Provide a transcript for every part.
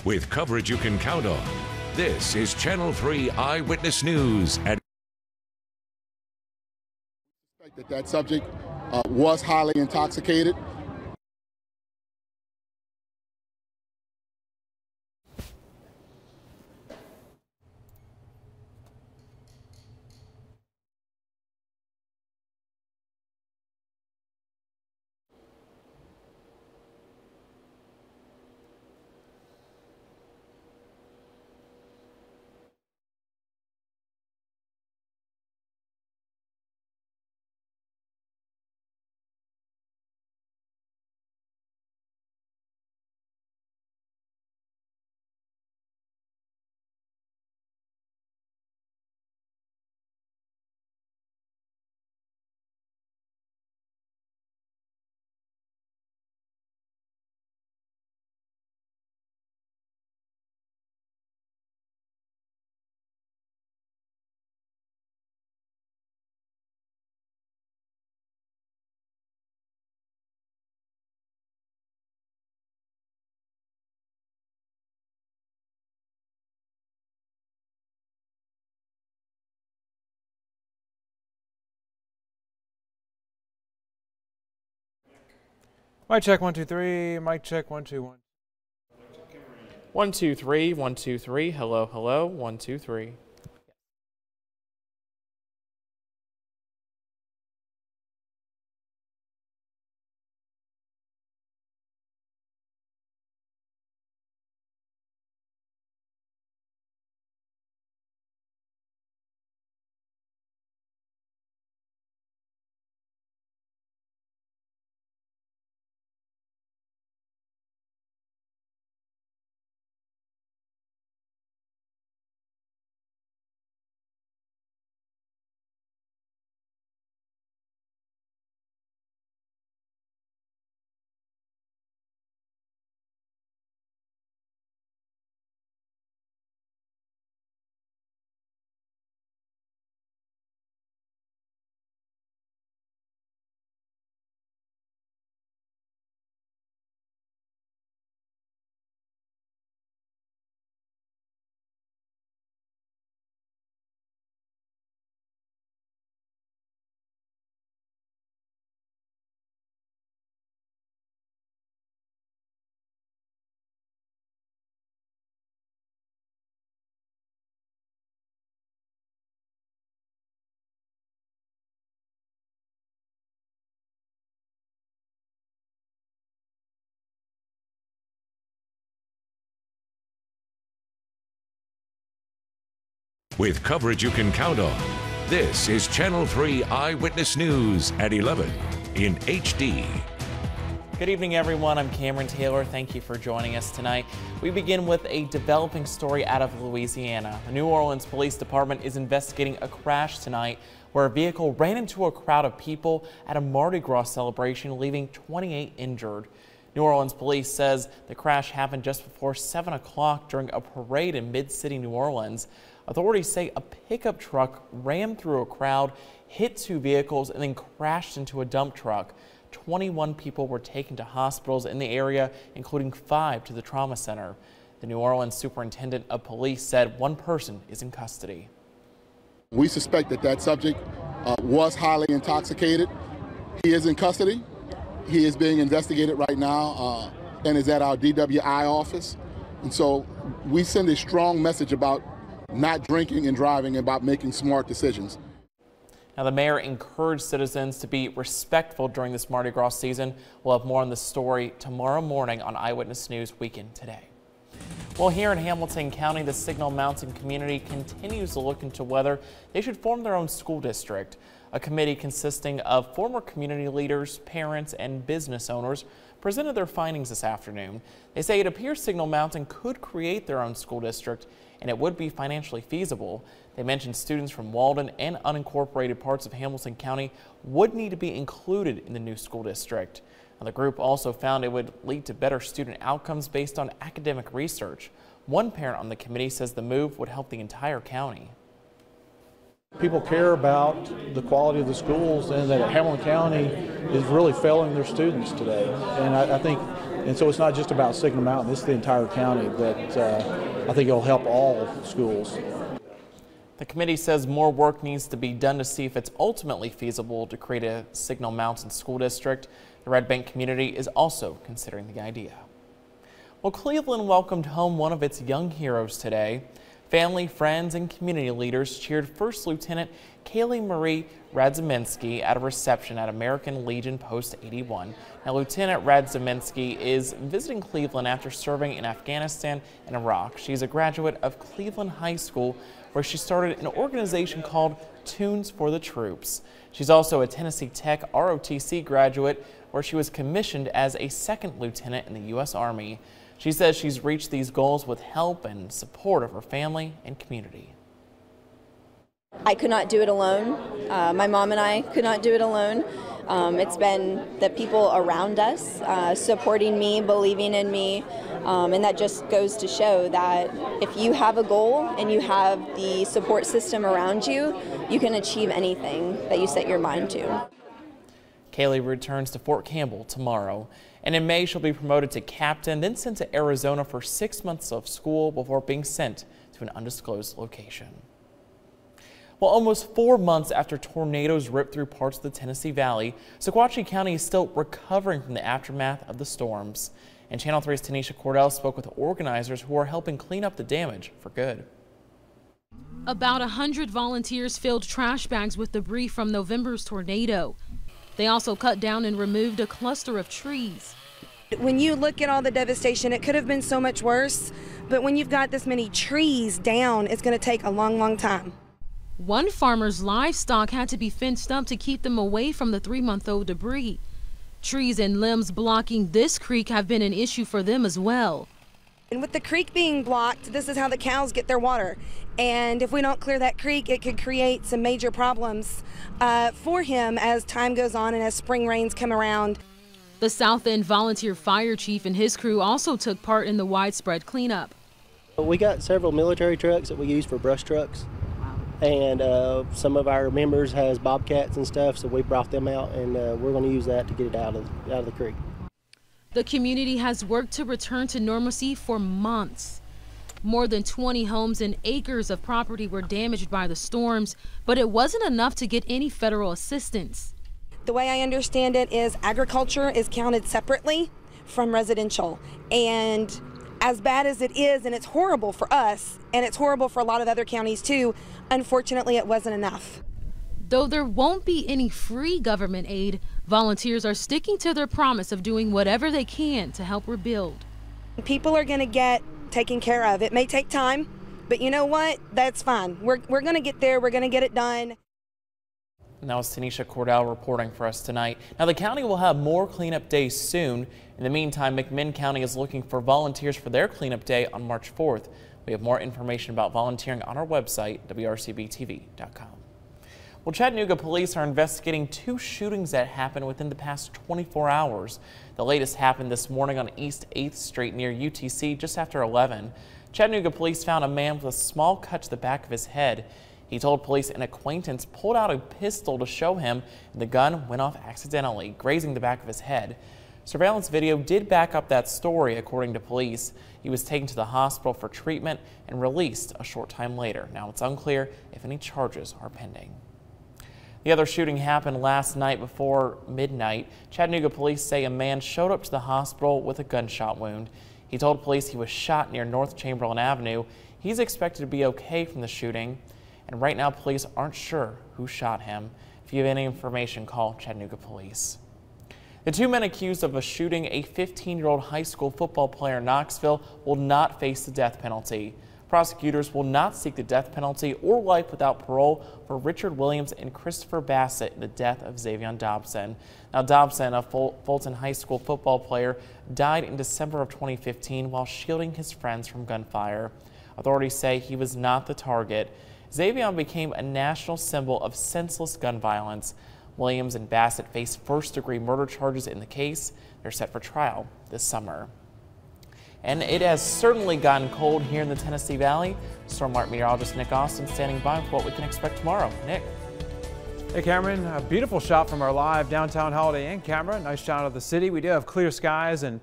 with coverage you can count on. This is Channel 3 Eyewitness News. That subject was highly intoxicated. Mic check 1 2 3. Mic check 1 2 1. 1 2 3 1 2 3. Hello, hello. 1 2 3. With coverage you can count on, this is Channel 3 Eyewitness News at 11 in HD. Good evening, everyone. I'm Cameron Taylor. Thank you for joining us tonight. We begin with a developing story out of Louisiana. The New Orleans Police Department is investigating a crash tonight where a vehicle ran into a crowd of people at a Mardi Gras celebration, leaving 28 injured. New Orleans police says the crash happened just before 7 o'clock during a parade in mid-city New Orleans. Authorities say a pickup truck ran through a crowd, hit two vehicles, and then crashed into a dump truck. 21 people were taken to hospitals in the area, including 5 to the trauma center. The New Orleans superintendent of police said one person is in custody. We suspect that subject was highly intoxicated. He is in custody. He is being investigated right now and is at our DWI office. And so we send a strong message about not drinking and driving, about making smart decisions. Now, the mayor encouraged citizens to be respectful during this Mardi Gras season. We'll have more on this story tomorrow morning on Eyewitness News Weekend Today. Well, here in Hamilton County, the Signal Mountain community continues to look into whether they should form their own school district. A committee consisting of former community leaders, parents, and business owners presented their findings this afternoon. They say it appears Signal Mountain could create their own school district, and it would be financially feasible. They mentioned students from Walden and unincorporated parts of Hamilton County would need to be included in the new school district. Now, the group also found it would lead to better student outcomes based on academic research. One parent on the committee says the move would help the entire county. People care about the quality of the schools, and that Hamilton County is really failing their students today. And I think And so it's not just about Signal Mountain, it's the entire county that I think it'll help all schools. The committee says more work needs to be done to see if it's ultimately feasible to create a Signal Mountain school district. The Red Bank community is also considering the idea. Well, Cleveland welcomed home one of its young heroes today. Family, friends, and community leaders cheered First Lieutenant Kaylee Marie Radziminski at a reception at American Legion Post 81. Now, Lieutenant Radziminski is visiting Cleveland after serving in Afghanistan and Iraq. She's a graduate of Cleveland High School, where she started an organization called Tunes for the Troops. She's also a Tennessee Tech ROTC graduate, where she was commissioned as a second lieutenant in the U.S. Army. She says she's reached these goals with help and support of her family and community. I could not do it alone. My mom and I could not do it alone. It's been the people around us supporting me, believing in me, and that just goes to show that if you have a goal and you have the support system around you, you can achieve anything that you set your mind to. Kaylee returns to Fort Campbell tomorrow, and in May she'll be promoted to captain, then sent to Arizona for 6 months of school before being sent to an undisclosed location. Well, almost 4 months after tornadoes ripped through parts of the Tennessee Valley, Sequatchie County is still recovering from the aftermath of the storms. And Channel 3's Tanisha Cordell spoke with organizers who are helping clean up the damage for good. About 100 volunteers filled trash bags with debris from November's tornado. They also cut down and removed a cluster of trees. When you look at all the devastation, it could have been so much worse, but when you've got this many trees down, it's going to take a long, long time. One farmer's livestock had to be fenced up to keep them away from the 3-month-old debris. Trees and limbs blocking this creek have been an issue for them as well. And with the creek being blocked, this is how the cows get their water. And if we don't clear that creek, it could create some major problems for him as time goes on and as spring rains come around. The South End volunteer fire chief and his crew also took part in the widespread cleanup. We got several military trucks that we use for brush trucks. And some of our members has bobcats and stuff, so we brought them out, and we're going to use that to get it out of the creek. The community has worked to return to normalcy for months. More than 20 homes and acres of property were damaged by the storms, but it wasn't enough to get any federal assistance. The way I understand it is agriculture is counted separately from residential. And as bad as it is, and it's horrible for us, and it's horrible for a lot of other counties too, unfortunately it wasn't enough. Though there won't be any free government aid, volunteers are sticking to their promise of doing whatever they can to help rebuild. People are going to get taken care of. It may take time, but you know what? That's fine. We're going to get there. We're going to get it done. And that was Tanisha Cordell reporting for us tonight. Now, the county will have more cleanup days soon. In the meantime, McMinn County is looking for volunteers for their cleanup day on March 4th. We have more information about volunteering on our website, WRCBTV.com. Well, Chattanooga police are investigating 2 shootings that happened within the past 24 hours. The latest happened this morning on East 8th Street near UTC just after 11. Chattanooga police found a man with a small cut to the back of his head. He told police an acquaintance pulled out a pistol to show him, and the gun went off accidentally, grazing the back of his head. Surveillance video did back up that story, according to police. He was taken to the hospital for treatment and released a short time later. Now it's unclear if any charges are pending. The other shooting happened last night before midnight. Chattanooga police say a man showed up to the hospital with a gunshot wound. He told police he was shot near North Chamberlain Avenue. He's expected to be okay from the shooting. And right now, police aren't sure who shot him. If you have any information, call Chattanooga Police. The 2 men accused of shooting a 15-year-old high school football player in Knoxville will not face the death penalty. Prosecutors will not seek the death penalty or life without parole for Richard Williams and Christopher Bassett in the death of Xavion Dobson. Now, Dobson, a Fulton High School football player, died in December of 2015 while shielding his friends from gunfire. Authorities say he was not the target. Xavion became a national symbol of senseless gun violence. Williams and Bassett face first-degree murder charges in the case. They're set for trial this summer. And it has certainly gotten cold here in the Tennessee Valley. Storm Alert meteorologist Nick Austin standing by for what we can expect tomorrow. Nick. Hey Cameron, a beautiful shot from our live downtown Holiday Inn camera. Nice shot of the city. We do have clear skies and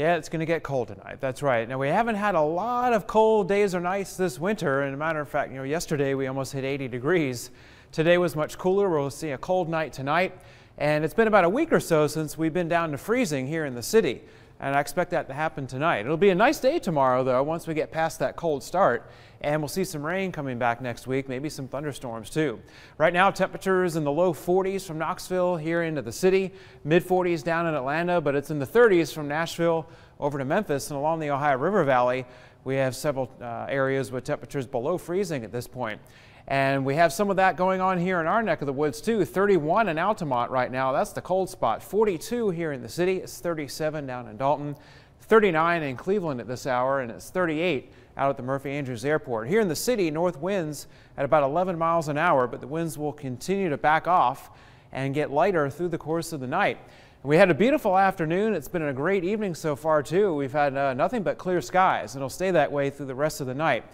Yeah, it's going to get cold tonight. That's right. Now, we haven't had a lot of cold days or nights this winter. And a matter of fact, yesterday we almost hit 80 degrees. Today was much cooler. We'll see a cold night tonight. And it's been about a week or so since we've been down to freezing here in the city. And I expect that to happen tonight. It'll be a nice day tomorrow, though, once we get past that cold start. And we'll see some rain coming back next week, maybe some thunderstorms, too. Right now, temperatures in the low 40s from Knoxville here into the city, mid 40s down in Atlanta, but it's in the 30s from Nashville over to Memphis and along the Ohio River Valley. We have several areas with temperatures below freezing at this point. And we have some of that going on here in our neck of the woods, too. 31 in Altamont right now. That's the cold spot. 42 here in the city. It's 37 down in Dalton. 39 in Cleveland at this hour, and it's 38 out at the Murphy Andrews Airport. Here in the city, north winds at about 11 miles an hour, but the winds will continue to back off and get lighter through the course of the night. We had a beautiful afternoon. It's been a great evening so far, too. We've had nothing but clear skies, and it'll stay that way through the rest of the night.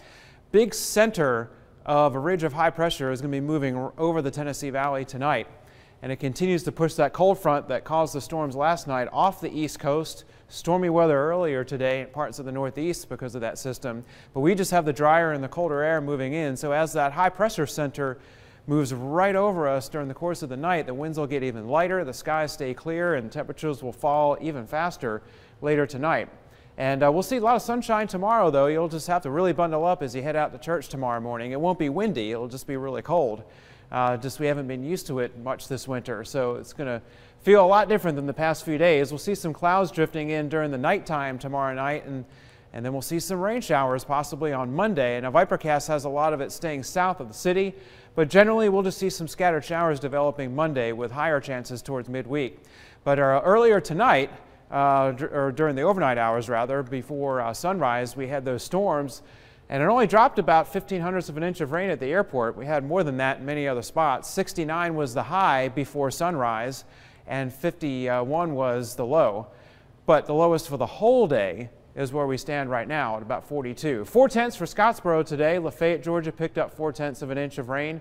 Big center of a ridge of high pressure is going to be moving over the Tennessee Valley tonight, and it continues to push that cold front that caused the storms last night off the East Coast. Stormy weather earlier today in parts of the Northeast because of that system, but we just have the drier and the colder air moving in. So as that high pressure center moves right over us during the course of the night, the winds will get even lighter, the skies stay clear, and temperatures will fall even faster later tonight. And we'll see a lot of sunshine tomorrow, though. You'll just have to really bundle up as you head out to church tomorrow morning. It won't be windy. It'll just be really cold. We haven't been used to it much this winter, so it's going to feel a lot different than the past few days. We'll see some clouds drifting in during the nighttime tomorrow night, and then we'll see some rain showers possibly on Monday. Now, Vipercast has a lot of it staying south of the city, but generally we'll just see some scattered showers developing Monday with higher chances towards midweek. But earlier tonight, or during the overnight hours rather, before sunrise, we had those storms, and it only dropped about 0.15 of an inch of rain at the airport. We had more than that in many other spots. 69 was the high before sunrise, and 51 was the low. But the lowest for the whole day is where we stand right now at about 42. 4/10 for Scottsboro today. Lafayette, Georgia picked up 0.4 of an inch of rain,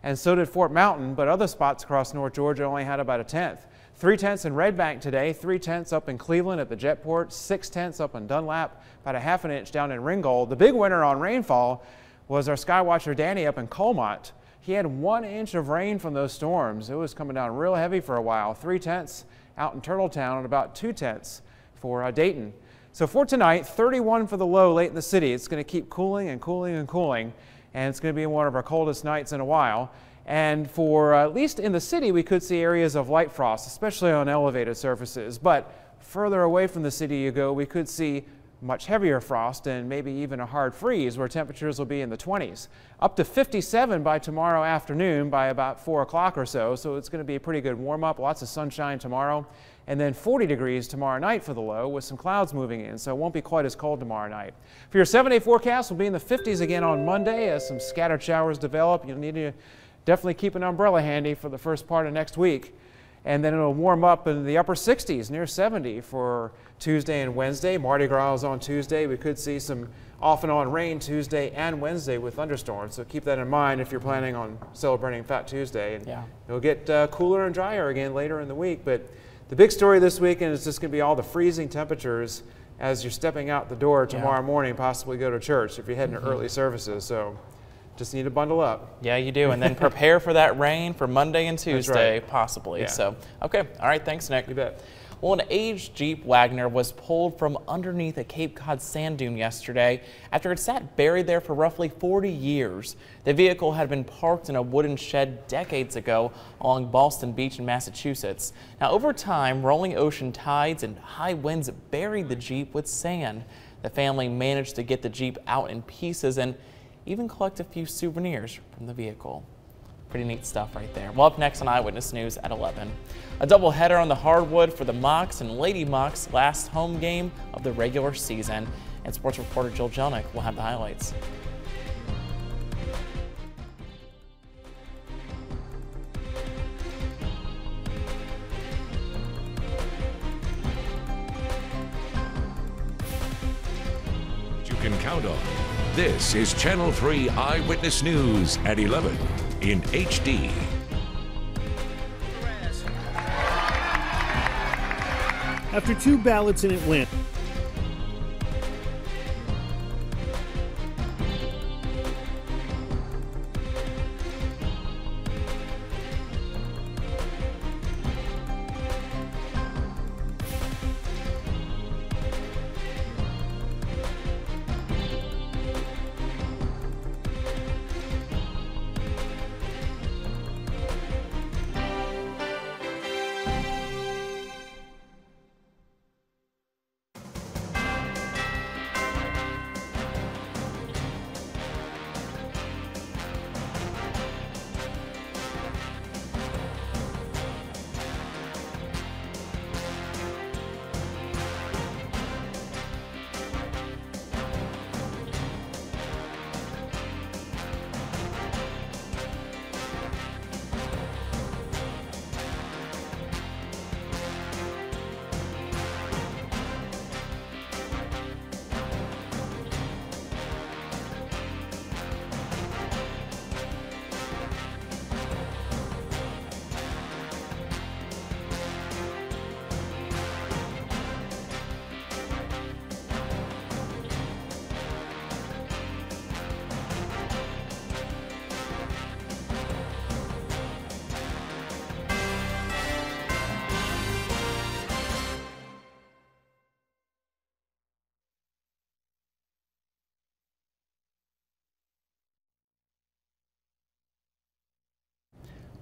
and so did Fort Mountain, but other spots across North Georgia only had about 1/10. 3/10 in Red Bank today, 3/10 up in Cleveland at the Jetport, 6/10 up in Dunlap, about 1/2 inch down in Ringgold. The big winner on rainfall was our Skywatcher Danny up in Colmont. He had 1 inch of rain from those storms. It was coming down real heavy for a while. 3/10 out in Turtletown and about 2/10 for Dayton. So for tonight, 31 for the low late in the city. It's going to keep cooling and cooling and cooling, and it's going to be one of our coldest nights in a while. And for at least in the city, we could see areas of light frost, especially on elevated surfaces. But further away from the city you go, we could see much heavier frost and maybe even a hard freeze where temperatures will be in the 20s. Up to 57 by tomorrow afternoon by about 4 o'clock or so. So it's going to be a pretty good warm up, lots of sunshine tomorrow. And then 40 degrees tomorrow night for the low with some clouds moving in. So it won't be quite as cold tomorrow night. For your 7-day forecast, we'll be in the 50s again on Monday as some scattered showers develop. You'll need to definitely keep an umbrella handy for the first part of next week. And then it'll warm up in the upper 60s, near 70 for Tuesday and Wednesday. Mardi Gras is on Tuesday. We could see some off and on rain Tuesday and Wednesday with thunderstorms. So keep that in mind if you're planning on celebrating Fat Tuesday. And it'll get cooler and drier again later in the week. But the big story this weekend is just going to be all the freezing temperatures as you're stepping out the door tomorrow morning, possibly go to church if you're heading to early services. So just need to bundle up. Yeah, you do. And then prepare for that rain for Monday and Tuesday, possibly. So, okay. All right. Thanks, Nick. You bet. Well, an aged Jeep Wagoner was pulled from underneath a Cape Cod sand dune yesterday after it sat buried there for roughly 40 years. The vehicle had been parked in a wooden shed decades ago along Boston Beach in Massachusetts. Now, over time, rolling ocean tides and high winds buried the Jeep with sand. The family managed to get the Jeep out in pieces and even collect a few souvenirs from the vehicle. Pretty neat stuff right there. Well, up next on Eyewitness News at 11. A doubleheader on the hardwood for the Mocs and Lady Mocs' last home game of the regular season. And sports reporter Jill Jelnick will have the highlights. You can count on. This is Channel 3 Eyewitness News at 11 in HD. After 2 ballots in Atlanta,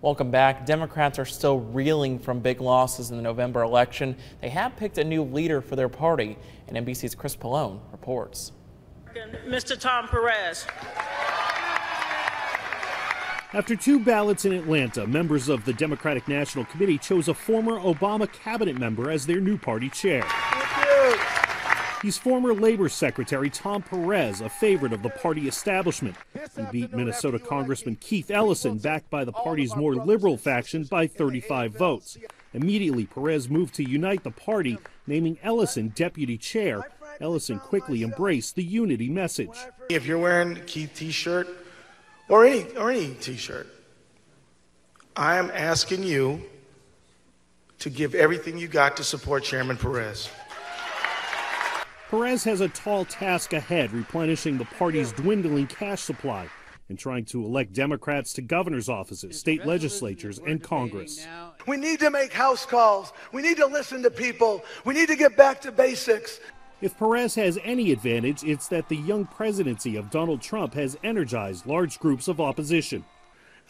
Welcome back. Democrats are still reeling from big losses in the November election. They have picked a new leader for their party, and NBC's Chris Pallone reports. Mr. Tom Perez. After 2 ballots in Atlanta, members of the Democratic National Committee chose a former Obama cabinet member as their new party chair. He's former Labor Secretary Tom Perez, a favorite of the party establishment. He beat Minnesota Congressman Keith Ellison, backed by the party's more liberal faction, by 35 votes. Immediately, Perez moved to unite the party, naming Ellison deputy chair. Ellison quickly embraced the unity message. If you're wearing a Keith t-shirt or any t-shirt, I am asking you to give everything you got to support Chairman Perez. Perez has a tall task ahead, replenishing the party's dwindling cash supply and trying to elect Democrats to governor's offices, state legislatures, and Congress. We need to make house calls. We need to listen to people. We need to get back to basics. If Perez has any advantage, it's that the young presidency of Donald Trump has energized large groups of opposition.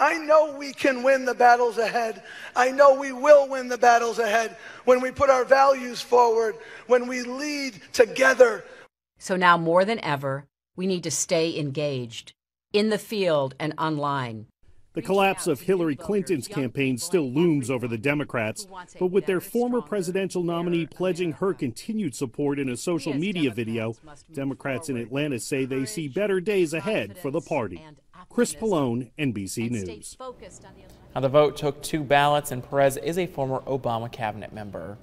I know we can win the battles ahead. I know we will win the battles ahead when we put our values forward, when we lead together. So now more than ever, we need to stay engaged in the field and online. The collapse of Hillary Clinton's campaign still looms over the Democrats, but with their former presidential nominee pledging her continued support in a social media video, Democrats in Atlanta say they see better days ahead for the party. Chris Pallone, NBC News. Now, the vote took 2 ballots, and Perez is a former Obama cabinet member.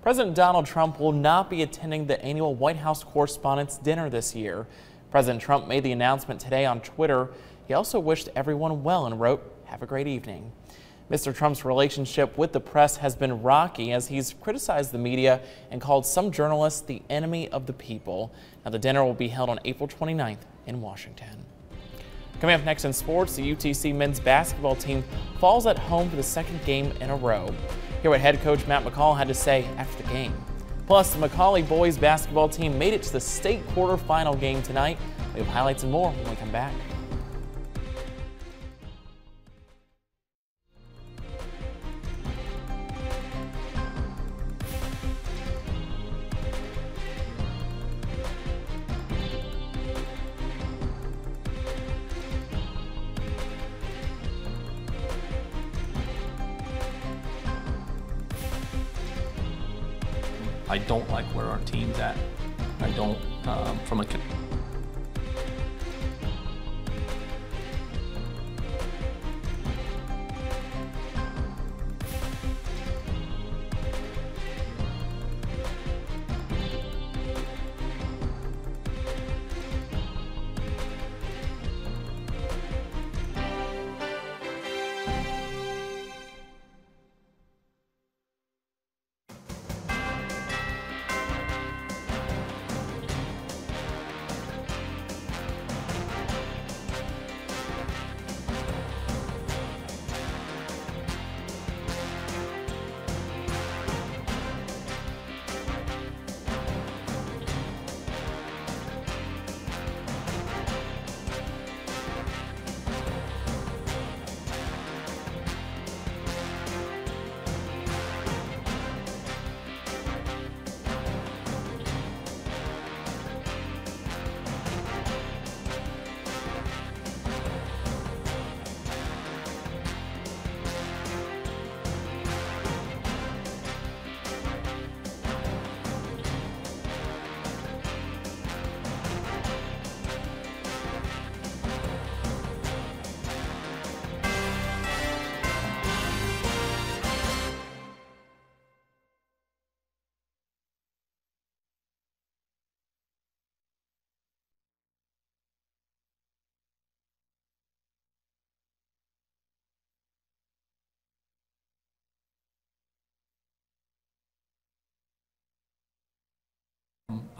President Donald Trump will not be attending the annual White House Correspondents' Dinner this year. President Trump made the announcement today on Twitter. He also wished everyone well and wrote, "Have a great evening." Mr. Trump's relationship with the press has been rocky as he's criticized the media and called some journalists the enemy of the people. Now, the dinner will be held on April 29th in Washington. Coming up next in sports, the UTC men's basketball team falls at home for the 2nd game in a row. Hear what head coach Matt McCallie had to say after the game. Plus, the McCallie boys basketball team made it to the state quarterfinal game tonight. We have highlights and more when we come back. I don't like where our team's at. I don't, from a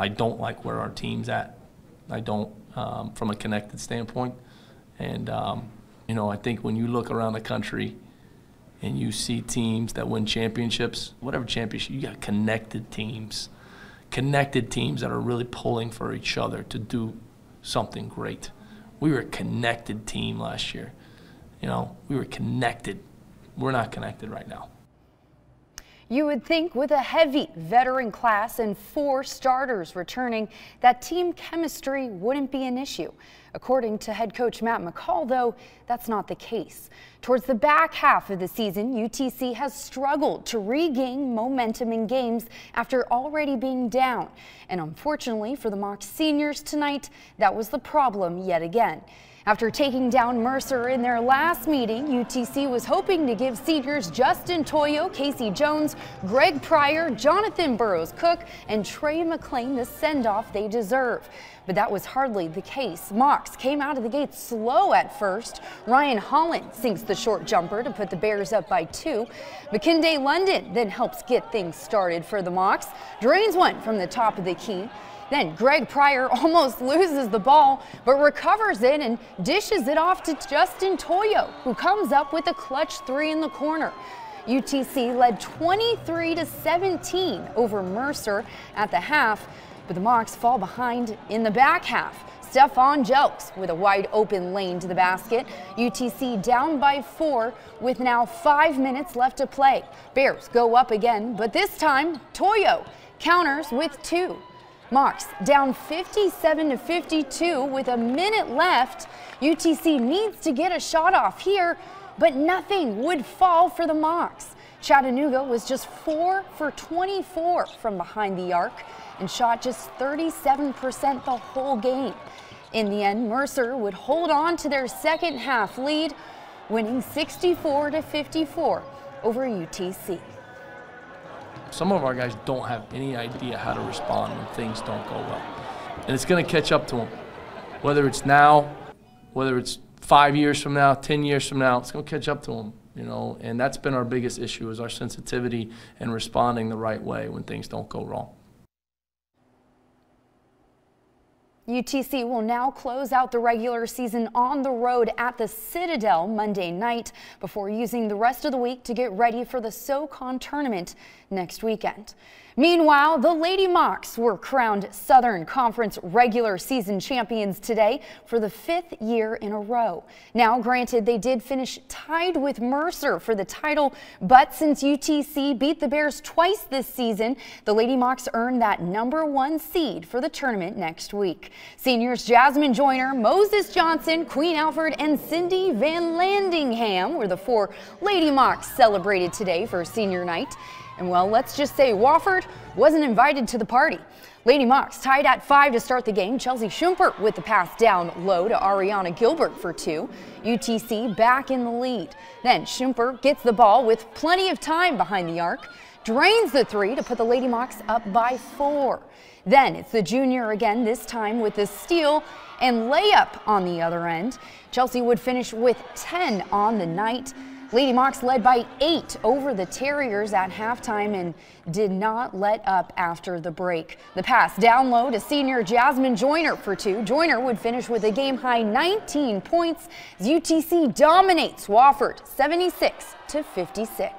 I don't like where our team's at. I don't, from a connected standpoint. And, you know, I think when you look around the country and you see teams that win championships, whatever championship, you got connected teams that are really pulling for each other to do something great. We were a connected team last year. You know, we were connected. We're not connected right now. You would think with a heavy veteran class and 4 starters returning, that team chemistry wouldn't be an issue. According to head coach Matt McCall, though, that's not the case. Towards the back half of the season, UTC has struggled to regain momentum in games after already being down. And unfortunately for the Mocs seniors tonight, that was the problem yet again. After taking down Mercer in their last meeting, UTC was hoping to give seniors Justin Toyo, Casey Jones, Greg Pryor, Jonathan Burrows-Cook, and Trey McClain the send-off they deserve. But that was hardly the case. Mocs came out of the gate slow at first. Ryan Holland sinks the short jumper to put the Bears up by 2. McKinday London then helps get things started for the Mocs. Drains one from the top of the key. Then Greg Pryor almost loses the ball, but recovers it and dishes it off to Justin Toyo, who comes up with a clutch 3 in the corner. UTC led 23-17 over Mercer at the half, but the Mocs fall behind in the back half. Stephon Jelks with a wide open lane to the basket. UTC down by 4 with now 5 minutes left to play. Bears go up again, but this time Toyo counters with 2. Mocs down 57-52 with a minute left. UTC needs to get a shot off here, but nothing would fall for the Mocs. Chattanooga was just 4 for 24 from behind the arc and shot just 37% the whole game. In the end, Mercer would hold on to their second half lead, winning 64-54 over UTC. Some of our guys don't have any idea how to respond when things don't go well. And it's going to catch up to them. Whether it's now, whether it's 5 years from now, 10 years from now, it's going to catch up to them, you know. And that's been our biggest issue, is our sensitivity and responding the right way when things don't go wrong. UTC will now close out the regular season on the road at the Citadel Monday night before using the rest of the week to get ready for the SoCon tournament next weekend. Meanwhile, the Lady Mocs were crowned Southern Conference regular season champions today for the 5th year in a row. Now, granted, they did finish tied with Mercer for the title, but since UTC beat the Bears twice this season, the Lady Mocs earned that #1 seed for the tournament next week. Seniors Jasmine Joyner, Moses Johnson, Queen Alford, and Cindy Van Landingham were the 4 Lady Mocs celebrated today for senior night. And well, let's just say Wofford wasn't invited to the party. Lady Mocs tied at 5 to start the game. Chelsea Schumpert with the pass down low to Ariana Gilbert for 2. UTC back in the lead. Then Schumpert gets the ball with plenty of time behind the arc, drains the 3 to put the Lady Mocs up by 4. Then it's the junior again, this time with the steal and layup on the other end. Chelsea would finish with 10 on the night. Lady Mocs led by 8 over the Terriers at halftime and did not let up after the break. The pass down low to senior Jasmine Joyner for 2. Joyner would finish with a game-high 19 points as UTC dominates Wofford 76-56.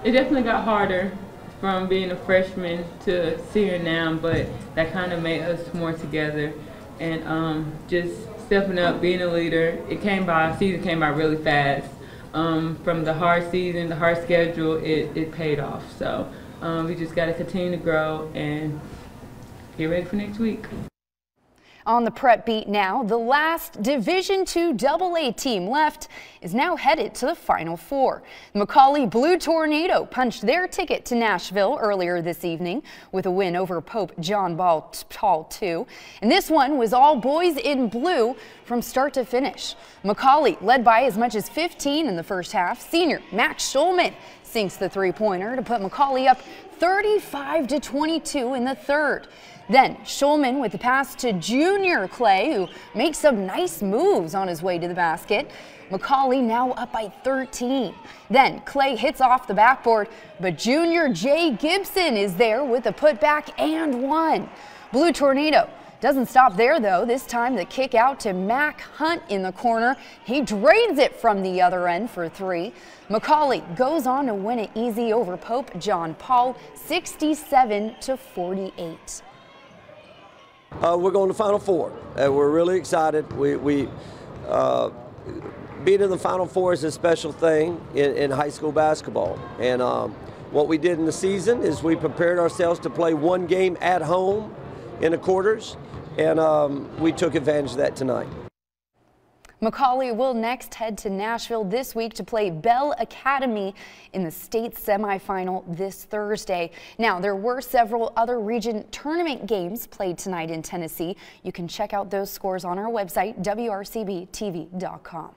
It definitely got harder from being a freshman to senior now, but that kind of made us more together and just stepping up, being a leader. Season came by really fast. From the hard season, the hard schedule, it paid off. So we just got to continue to grow and get ready for next week. On the prep beat now, the last Division II AA team left is now headed to the Final Four. The McCallie Blue Tornado punched their ticket to Nashville earlier this evening with a win over Pope John Paul II. And this one was all boys in blue from start to finish. McCallie led by as much as 15 in the first half. Senior Max Schulman sinks the three-pointer to put McCallie up 35-22 in the third. Then Schulman with the pass to junior Clay, who makes some nice moves on his way to the basket. McCallie now up by 13. Then Clay hits off the backboard, but junior Jay Gibson is there with a putback and 1. Blue Tornado doesn't stop there though. This time the kick out to Mac Hunt in the corner. He drains it from the other end for 3. McCallie goes on to win it easy over Pope John Paul 67-48. We're going to Final Four. We're really excited. being in the Final Four is a special thing in high school basketball. And what we did in the season is we prepared ourselves to play one game at home in the quarters, and we took advantage of that tonight. McCallie will next head to Nashville this week to play Bell Academy in the state semifinal this Thursday. Now, there were several other region tournament games played tonight in Tennessee. You can check out those scores on our website, WRCBTV.com.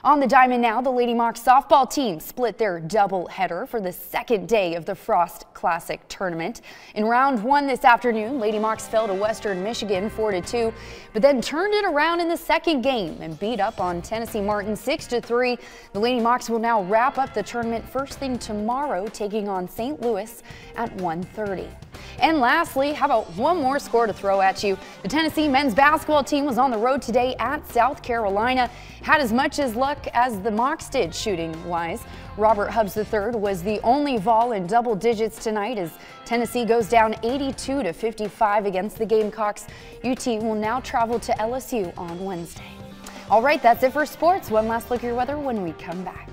On the diamond now, the Lady Mocs softball team split their doubleheader for the second day of the Frost Classic tournament. In round one this afternoon, Lady Mocs fell to Western Michigan 4-2, but then turned it around in the second game and beat up on Tennessee Martin 6-3. The Lady Mocs will now wrap up the tournament first thing tomorrow, taking on St. Louis at 1:30. And lastly, how about one more score to throw at you? The Tennessee men's basketball team was on the road today at South Carolina. Had as much as luck as the Mocs did shooting-wise. Robert Hubbs III was the only Vol in double digits tonight as Tennessee goes down 82-55 against the Gamecocks. UT will now travel to LSU on Wednesday. All right, that's it for sports. One last look at your weather when we come back.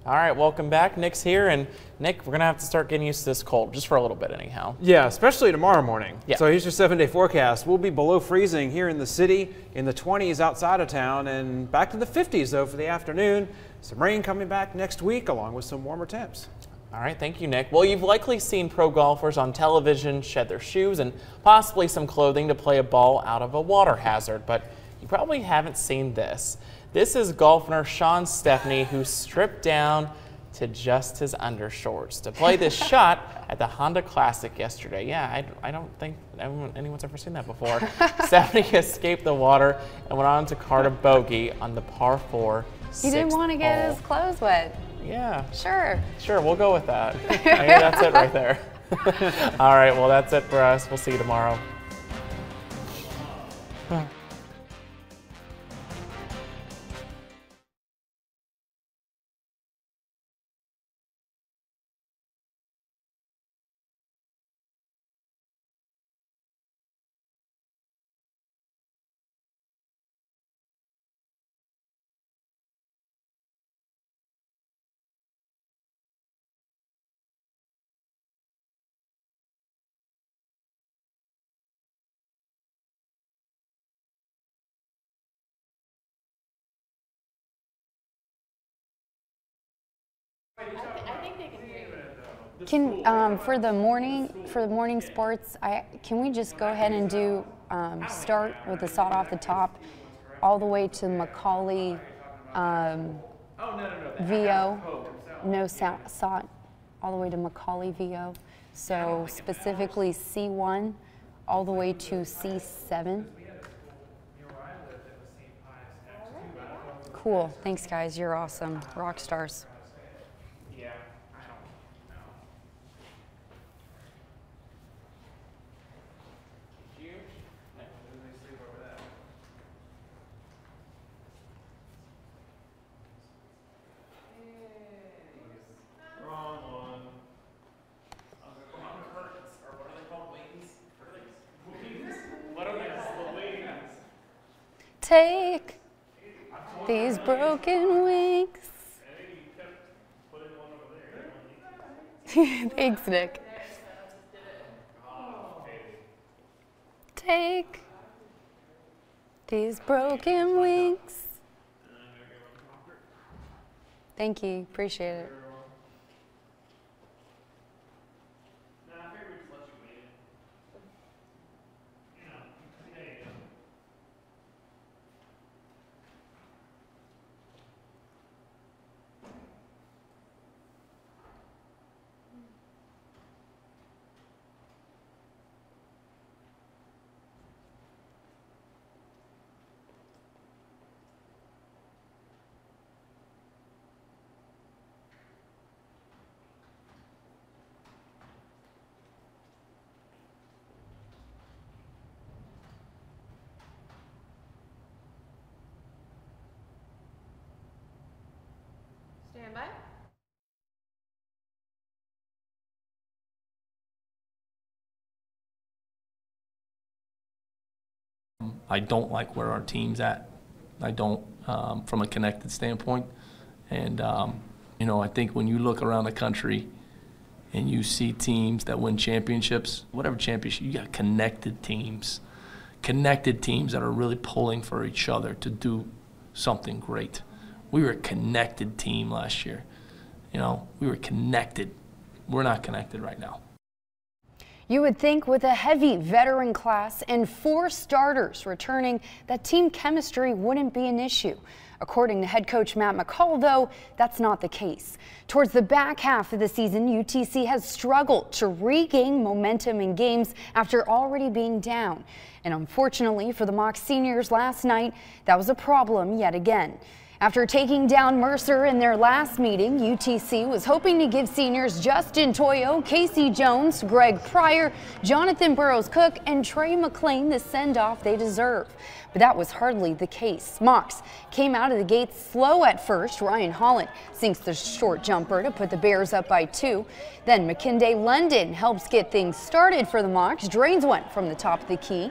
All right, welcome back. Nick's here, and Nick, we're going to have to start getting used to this cold, just for a little bit anyhow. Yeah, especially tomorrow morning. Yeah. So here's your 7-day forecast. We'll be below freezing here in the city, in the 20s outside of town, and back to the 50s, though, for the afternoon. Some rain coming back next week, along with some warmer temps. All right, thank you, Nick. Well, you've likely seen pro golfers on television shed their shoes and possibly some clothing to play a ball out of a water hazard, but you probably haven't seen this. This is golf nurse Sean Stepney, who stripped down to just his undershorts to play this shot at the Honda Classic yesterday. Yeah, I don't think anyone's ever seen that before. Stepney escaped the water and went on to cart a bogey on the par 4. He didn't want to get his clothes wet. Yeah. Sure. Sure, we'll go with that. I think that's it right there. All right, well, that's it for us. We'll see you tomorrow. Can for the morning sports, can we just go ahead and do start with the sod off the top, all the way to McCallie VO, no sod, all the way to McCallie VO. So specifically C1 all the way to C7. Cool. Thanks, guys. You're awesome. Rock stars. Take these broken wings. Thanks, Nick. Take these broken wings. Thank you. Appreciate it. Stand by. I don't like where our team's at. I don't, from a connected standpoint. And, you know, I think when you look around the country and you see teams that win championships, whatever championship, you got connected teams that are really pulling for each other to do something great. We were a connected team last year. You know, we were connected. We're not connected right now. You would think with a heavy veteran class and 4 starters returning that team chemistry wouldn't be an issue. According to head coach Matt McCall, though, that's not the case. Towards the back half of the season, UTC has struggled to regain momentum in games after already being down. And unfortunately for the Mocs seniors last night, that was a problem yet again. After taking down Mercer in their last meeting, UTC was hoping to give seniors Justin Toyo, Casey Jones, Greg Pryor, Jonathan Burrows-Cook, and Trey McLean the send-off they deserve. But that was hardly the case. Mocs came out of the gates slow at first. Ryan Holland sinks the short jumper to put the Bears up by 2. Then McKinday London helps get things started for the Mocs, drains one from the top of the key.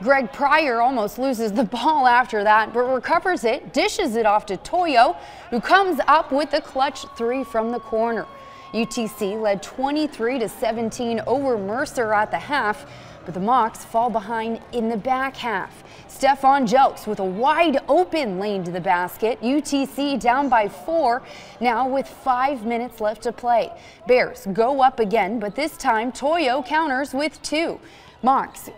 Greg Pryor almost loses the ball after that, but recovers it, dishes it off to Toyo, who comes up with the clutch 3 from the corner. UTC led 23-17 over Mercer at the half, but the Mocs fall behind in the back half. Stephon Jelks with a wide open lane to the basket. UTC down by 4, now with 5 minutes left to play. Bears go up again, but this time Toyo counters with 2. Mocs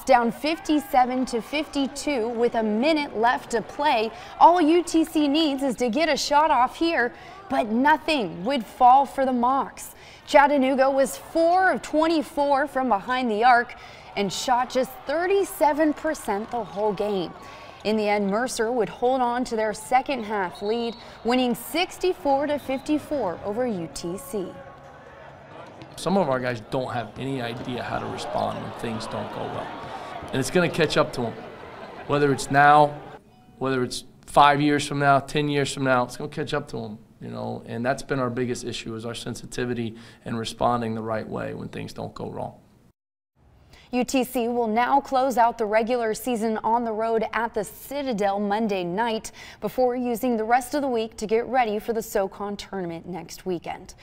down 57-52 with a minute left to play. All UTC needs is to get a shot off here, but nothing would fall for the Mocs. Chattanooga was 4 of 24 from behind the arc and shot just 37% the whole game. In the end, Mercer would hold on to their second half lead, winning 64-54 over UTC. Some of our guys don't have any idea how to respond when things don't go well. And it's going to catch up to them. Whether it's now, whether it's 5 years from now, 10 years from now, it's going to catch up to them, you know. And that's been our biggest issue, is our sensitivity and responding the right way when things don't go wrong. UTC will now close out the regular season on the road at the Citadel Monday night before using the rest of the week to get ready for the SoCon tournament next weekend.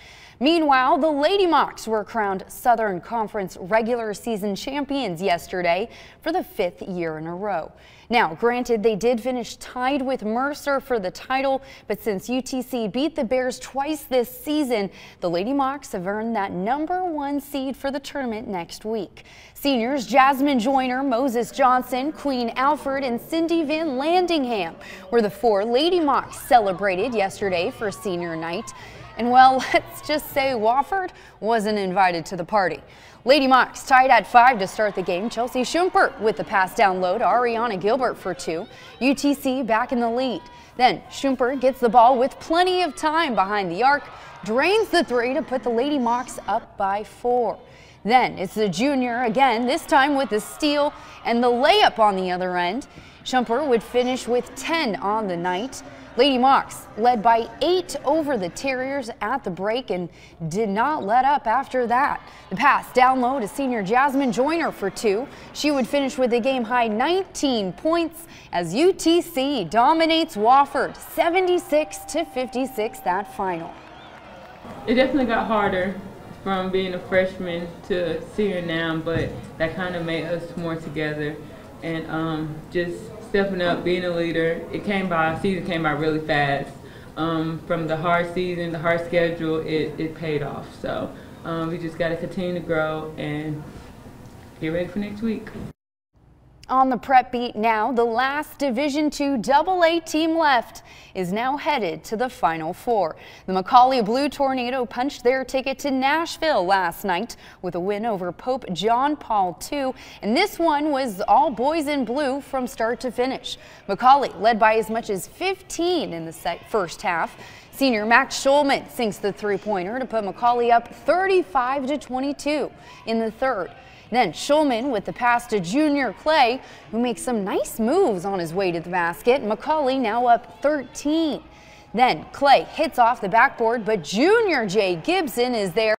Meanwhile, the Lady Mocs were crowned Southern Conference regular season champions yesterday for the 5th year in a row. Now, granted, they did finish tied with Mercer for the title, but since UTC beat the Bears twice this season, the Lady Mocs have earned that #1 seed for the tournament next week. Seniors Jasmine Joyner, Moses Johnson, Queen Alford, and Cindy Van Landingham were the 4 Lady Mocs celebrated yesterday for senior night. And well, let's just say Wofford wasn't invited to the party. Lady Mocs tied at 5 to start the game. Chelsea Schumpert with the pass down low to Ariana Gilbert for 2. UTC back in the lead. Then Schumpert gets the ball with plenty of time behind the arc, drains the 3 to put the Lady Mocs up by 4. Then it's the junior again, this time with the steal and the layup on the other end. Schumpert would finish with 10 on the night. Lady Mocs led by 8 over the Terriers at the break and did not let up after that. The pass down low to senior Jasmine Joyner for 2. She would finish with a game-high 19 points as UTC dominates Wofford 76-56 that final. It definitely got harder from being a freshman to senior now, but that kind of made us more together and just stepping up, being a leader. Season came by really fast. From the hard season, the hard schedule, it paid off. So we just got to continue to grow and get ready for next week. On the prep beat now, the last Division II AA team left is now headed to the Final Four. The McCallie Blue Tornado punched their ticket to Nashville last night with a win over Pope John Paul II, and this one was all boys in blue from start to finish. McCallie led by as much as 15 in the first half. Senior Max Schulman sinks the three-pointer to put McCallie up 35-22 in the third. Then Schulman with the pass to junior Clay, who makes some nice moves on his way to the basket. McCallie now up 13. Then Clay hits off the backboard, but junior Jay Gibson is there.